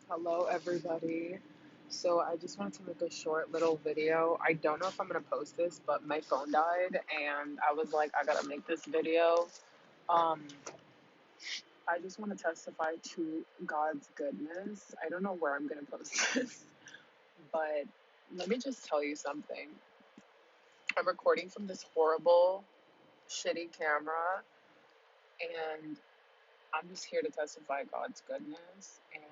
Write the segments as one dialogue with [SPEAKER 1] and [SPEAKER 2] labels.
[SPEAKER 1] Hello, everybody. So, I just wanted to make a short little video. I don't know if I'm gonna post this, but my phone died, and I was like, I gotta make this video. Um, I just want to testify to God's goodness. I don't know where I'm gonna post this, but let me just tell you something. I'm recording from this horrible, shitty camera, and I'm just here to testify God's goodness. And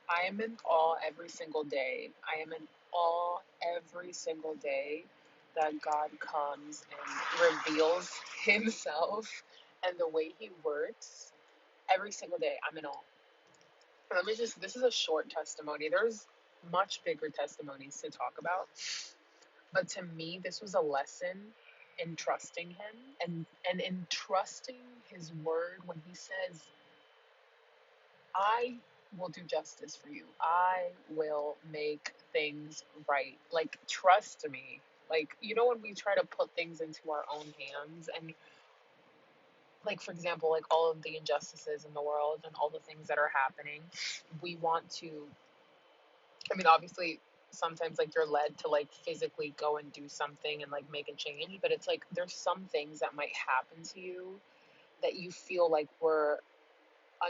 [SPEAKER 1] I am in awe every single day. I am in awe every single day that God comes and reveals Himself and the way He works. Every single day, I'm in awe. This is a short testimony. There's much bigger testimonies to talk about. But to me, this was a lesson in trusting Him and in trusting His word when He says, I will do justice for you. I will make things right. Like, trust me. Like, when we try to put things into our own hands and, like, for example, like all of the injustices in the world and all the things that are happening, we want to, obviously, sometimes like you're led to like physically go and do something and like make a change, but it's like there's some things that might happen to you that you feel like were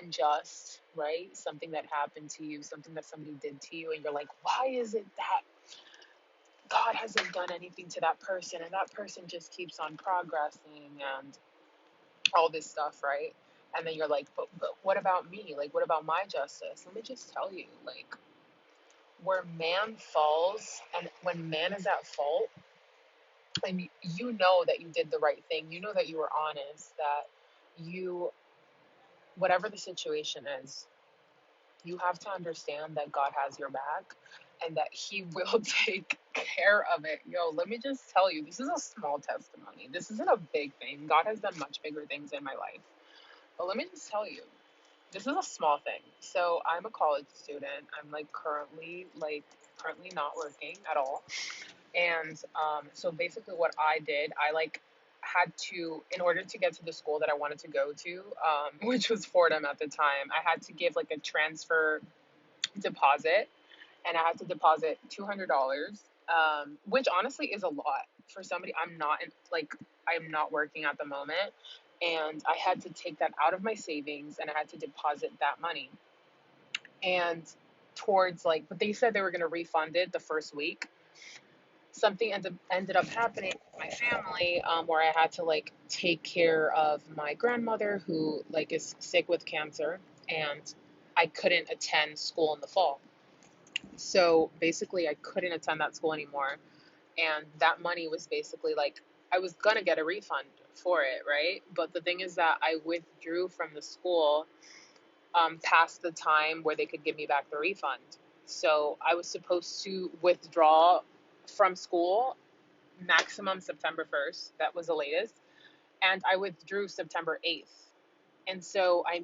[SPEAKER 1] unjust, right? Something that happened to you, something that somebody did to you, and you're like, why is it that God hasn't done anything to that person and that person just keeps on progressing and all this stuff, right? And then you're like, but what about me? Like, what about my justice? Let me just tell you, like, where man falls and when man is at fault, and you know that you did the right thing, you know that you were honest, that you, whatever the situation is, you have to understand that God has your back and that He will take care of it. Yo, let me just tell you, this is a small testimony. This isn't a big thing. God has done much bigger things in my life. But let me just tell you, this is a small thing. So I'm a college student. I'm currently not working at all. And so basically what I did, I had to, in order to get to the school that I wanted to go to, which was Fordham at the time, I had to give like a transfer deposit, and I had to deposit $200, which honestly is a lot for somebody. I'm not working at the moment, and I had to take that out of my savings, and I had to deposit that money. And but they said they were going to refund it the first week. Something ended up happening with my family, where I had to like take care of my grandmother who like is sick with cancer, and I couldn't attend school in the fall. So basically, I couldn't attend that school anymore. And that money was basically like, I was going to get a refund for it, right? But the thing is that I withdrew from the school past the time where they could give me back the refund. So I was supposed to withdraw from school maximum September 1st. That was the latest. And I withdrew September 8th. And so I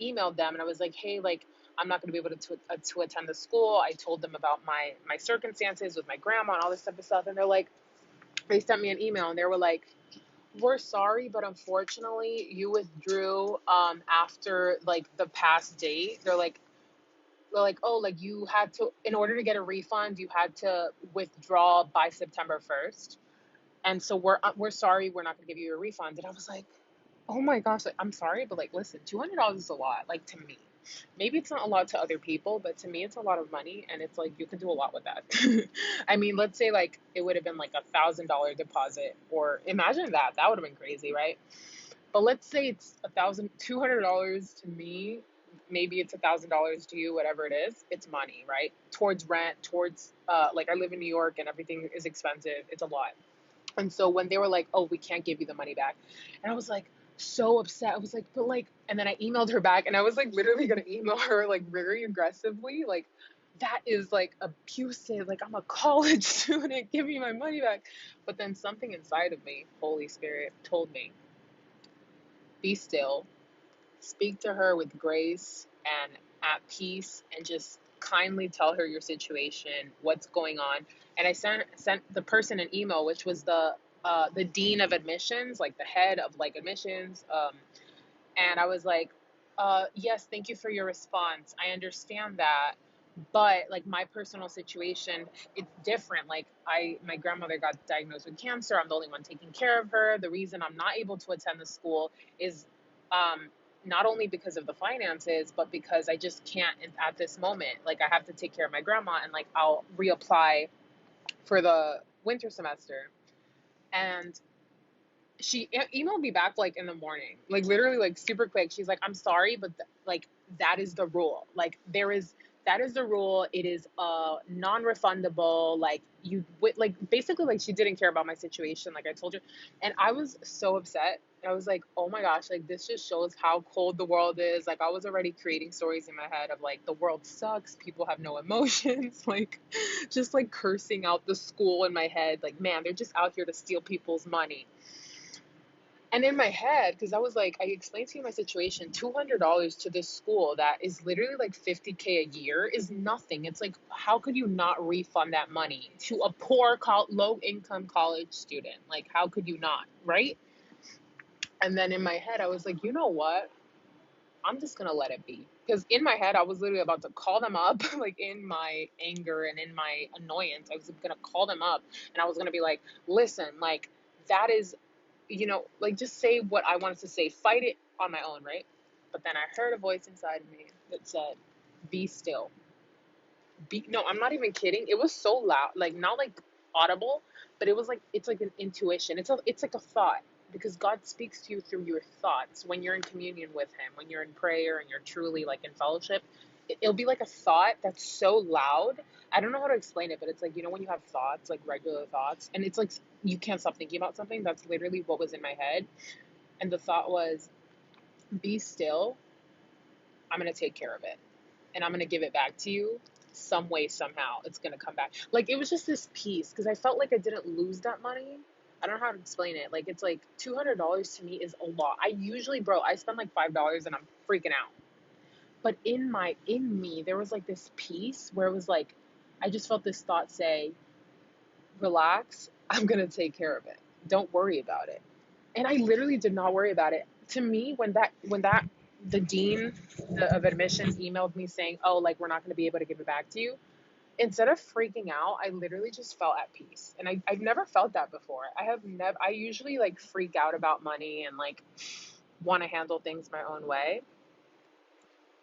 [SPEAKER 1] emailed them and I was like, hey, like, I'm not going to be able to attend the school. I told them about my circumstances with my grandma and all this type of stuff. And they sent me an email and they were like, we're sorry, but unfortunately you withdrew after like the past date. They're like, oh, like you had to, in order to get a refund, you had to withdraw by September 1st. And so we're sorry, we're not going to give you a refund. And I was like, oh my gosh, like, I'm sorry, but like, listen, $200 is a lot, like to me. Maybe it's not a lot to other people, but to me, it's a lot of money, and it's like you can do a lot with that. I mean, let's say like it would have been like $1,000 deposit, or imagine that. That would have been crazy, right? But let's say it's $200 to me. Maybe it's $1,000 to you, whatever it is. It's money, right? Towards rent, towards like I live in New York, and everything is expensive. It's a lot. And so when they were like, oh, we can't give you the money back. And I was like, so upset. I was like, but like, and then I emailed her back and I was like, literally going to email her like very aggressively. Like, that is like abusive. Like, I'm a college student. Give me my money back. But then something inside of me, Holy Spirit, told me, be still, speak to her with grace and at peace, and just kindly tell her your situation, what's going on. And I sent the person an email, which was the dean of admissions, like the head of like admissions. And I was like, Yes, thank you for your response. I understand that. But like my personal situation, it's different. Like my grandmother got diagnosed with cancer. I'm the only one taking care of her. The reason I'm not able to attend the school is um, not only because of the finances, but because I just can't at this moment. Like I have to take care of my grandma, and like I'll reapply for the winter semester. And she emailed me back like in the morning, like literally like super quick. She's like, I'm sorry, but like that is the rule. Like that is the rule. It is non-refundable. Like like basically like she didn't care about my situation, like I told you. And I was so upset. I was like, oh my gosh, like this just shows how cold the world is. Like I was already creating stories in my head of like the world sucks, people have no emotions, like just like cursing out the school in my head. Like, man, they're just out here to steal people's money. And in my head, because I was like, I explained to you my situation, $200 to this school that is literally like 50K a year is nothing. It's like, how could you not refund that money to a poor, low income college student? Like, how could you not, right? And then in my head, I was like, you know what? I'm just gonna let it be. Because in my head, I was literally about to call them up, like in my anger and in my annoyance, I was gonna call them up and I was gonna be like, listen, like, that is, like just say what I wanted to say, fight it on my own, right? But then I heard a voice inside of me that said, be still. No, I'm not even kidding. It was so loud, like not like audible, but it was like, it's like an intuition. It's like a thought, because God speaks to you through your thoughts when you're in communion with Him, when you're in prayer and you're truly like in fellowship. It'll be like a thought that's so loud. I don't know how to explain it, but it's like, when you have thoughts, like regular thoughts, and it's like you can't stop thinking about something. That's literally what was in my head. And the thought was, be still. I'm going to take care of it. And I'm going to give it back to you some way, somehow. It's going to come back. Like, it was just this peace, because I felt like I didn't lose that money. I don't know how to explain it. Like, it's like $200 to me is a lot. I usually, bro, I spend like $5 and I'm freaking out. But in me, there was like this peace where it was like, I just felt this thought say, relax, I'm going to take care of it. Don't worry about it. And I literally did not worry about it. To me, when that the dean of admissions emailed me saying, "Oh, like we're not going to be able to give it back to you," instead of freaking out, I literally just felt at peace. And I've never felt that before. I usually like freak out about money and like want to handle things my own way.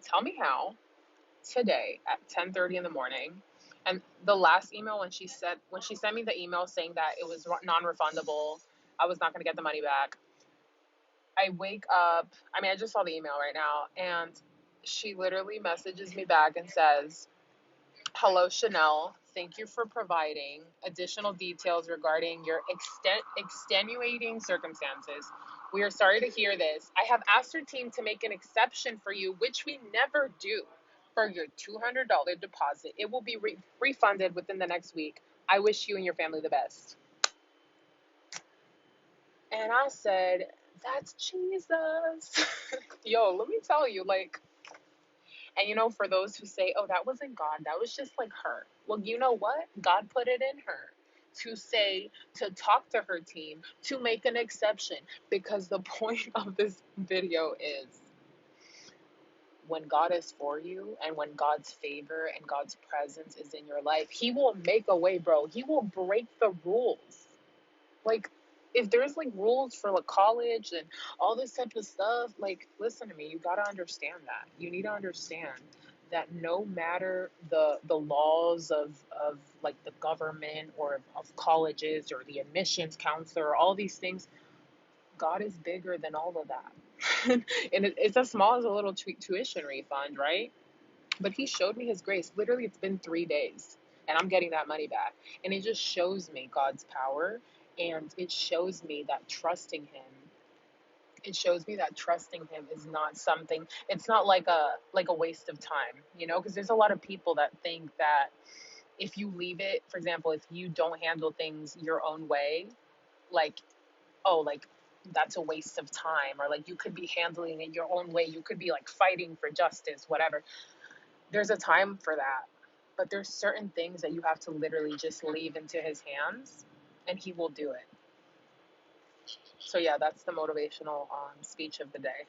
[SPEAKER 1] Tell me how today at 10:30 in the morning. And the last email, when she sent me the email saying that it was non-refundable, I was not going to get the money back. I wake up, I mean, I just saw the email right now, and she literally messages me back and says, hello, Chanel. Thank you for providing additional details regarding your extenuating circumstances. We are sorry to hear this. I have asked our team to make an exception for you, which we never do, for your $200 deposit. It will be refunded within the next week. I wish you and your family the best. And I said, that's Jesus. Yo, let me tell you, like, and for those who say, oh, that wasn't God, that was just like her. Well, you know what? God put it in her to talk to her team, to make an exception. Because the point of this video is, when God is for you and when God's favor and God's presence is in your life, He will make a way, bro. He will break the rules. Like, if there's like rules for like college and all this type of stuff, like, listen to me, you gotta understand that. You need to understand that no matter the laws of like the government or of colleges or the admissions counselor, all these things, God is bigger than all of that. And it's as small as a little tuition refund, right? But He showed me His grace. Literally, it's been 3 days and I'm getting that money back. And it just shows me God's power. And it shows me that trusting Him is not something, it's not like a waste of time, because there's a lot of people that think that if you leave it, for example, if you don't handle things your own way, like, oh, like that's a waste of time, or like you could be handling it your own way, you could be like fighting for justice, whatever. There's a time for that, but there's certain things that you have to literally just leave into His hands, and He will do it. So yeah, that's the motivational speech of the day.